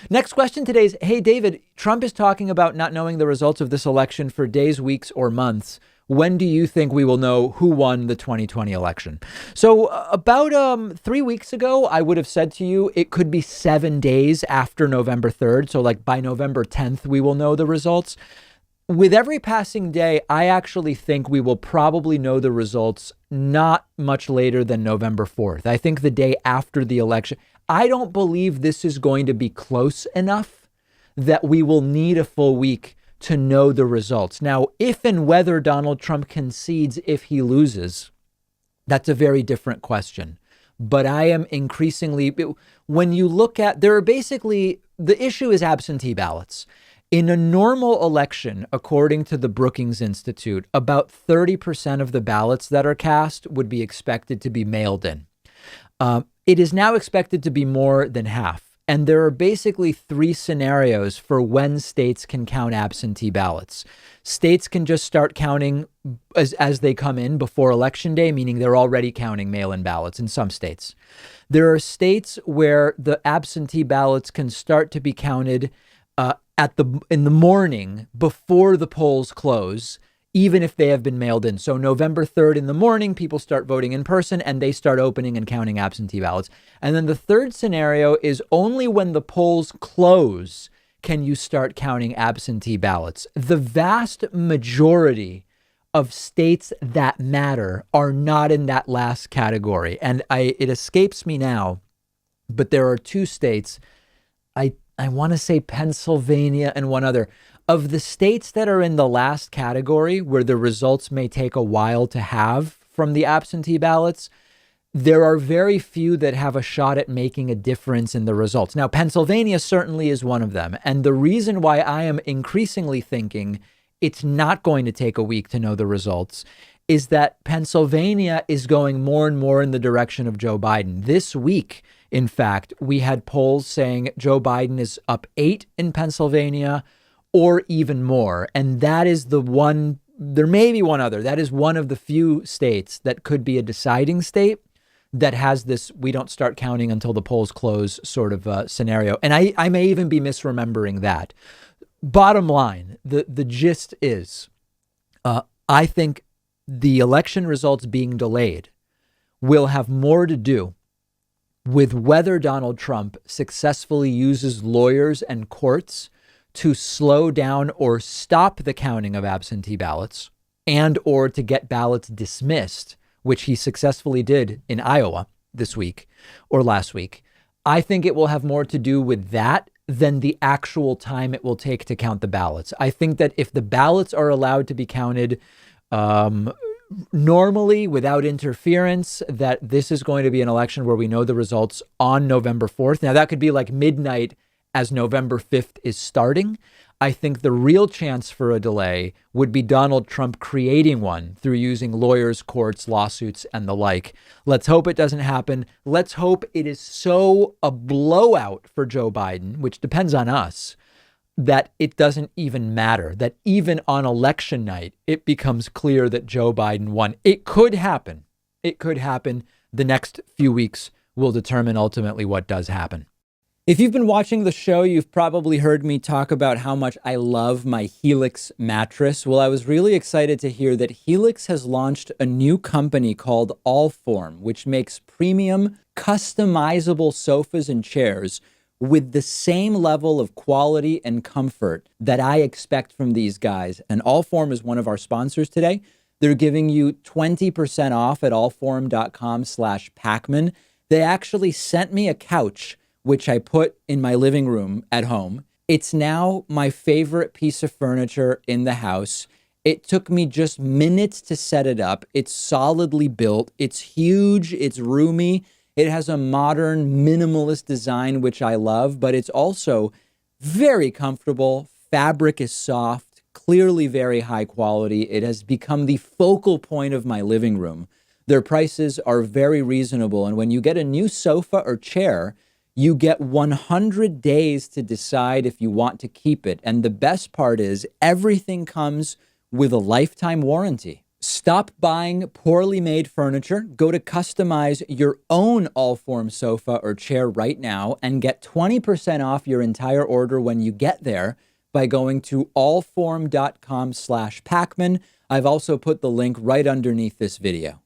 Next question today is, hey, David, Trump is talking about not knowing the results of this election for days, weeks, or months. When do you think we will know who won the 2020 election? So about 3 weeks ago, I would have said to you, it could be 7 days after November 3rd. So like by November 10th, we will know the results. With every passing day, I actually think we will probably know the results not much later than November 4th. I think the day after the election. I don't believe this is going to be close enough that we will need a full week to know the results. Now, if and whether Donald Trump concedes if he loses, that's a very different question. But I am increasingly, when you look at, there are basically, the issue is absentee ballots. In a normal election, according to the Brookings Institute, about 30% of the ballots that are cast would be expected to be mailed in. It is now expected to be more than half. And there are basically three scenarios for when states can count absentee ballots. States can just start counting as they come in before Election Day, meaning they're already counting mail-in ballots in some states. There are states where the absentee ballots can start to be counted in the morning before the polls close, even if they have been mailed in. So November 3rd in the morning, people start voting in person and they start opening and counting absentee ballots. And then the third scenario is only when the polls close can you start counting absentee ballots. The vast majority of states that matter are not in that last category. And it escapes me now, but there are two states, I want to say Pennsylvania and one other. Of the states that are in the last category where the results may take a while to have from the absentee ballots, there are very few that have a shot at making a difference in the results. Now, Pennsylvania certainly is one of them. And the reason why I am increasingly thinking it's not going to take a week to know the results is that Pennsylvania is going more and more in the direction of Joe Biden. This week, in fact, we had polls saying Joe Biden is up 8 in Pennsylvania or even more. And that is the one, there may be one other. That is one of the few states that could be a deciding state that has this we don't start counting until the polls close sort of scenario. And I may even be misremembering that. Bottom line, the gist is I think the election results being delayed will have more to do with whether Donald Trump successfully uses lawyers and courts to slow down or stop the counting of absentee ballots and or to get ballots dismissed, which he successfully did in Iowa this week or last week. I think it will have more to do with that than the actual time it will take to count the ballots. I think that if the ballots are allowed to be counted normally without interference, that this is going to be an election where we know the results on November 4th. Now, that could be like midnight as November 5th is starting. I think the real chance for a delay would be Donald Trump creating one through using lawyers, courts, lawsuits, and the like. Let's hope it doesn't happen. Let's hope it is so a blowout for Joe Biden, which depends on us, that it doesn't even matter, that even on election night, it becomes clear that Joe Biden won. It could happen. It could happen. The next few weeks will determine ultimately what does happen. If you've been watching the show, you've probably heard me talk about how much I love my Helix mattress. Well, I was really excited to hear that Helix has launched a new company called Allform, which makes premium, customizable sofas and chairs with the same level of quality and comfort that I expect from these guys. And Allform is one of our sponsors today. They're giving you 20% off at allform.com/Pakman. They actually sent me a couch, which I put in my living room at home. It's now my favorite piece of furniture in the house. It took me just minutes to set it up. It's solidly built. It's huge. It's roomy. It has a modern minimalist design, which I love, but it's also very comfortable. Fabric is soft, clearly very high quality. It has become the focal point of my living room. Their prices are very reasonable. And when you get a new sofa or chair, you get 100 days to decide if you want to keep it. And the best part is everything comes with a lifetime warranty. Stop buying poorly made furniture. Go to customize your own Allform sofa or chair right now and get 20% off your entire order when you get there by going to allform.com/Pakman. I've also put the link right underneath this video.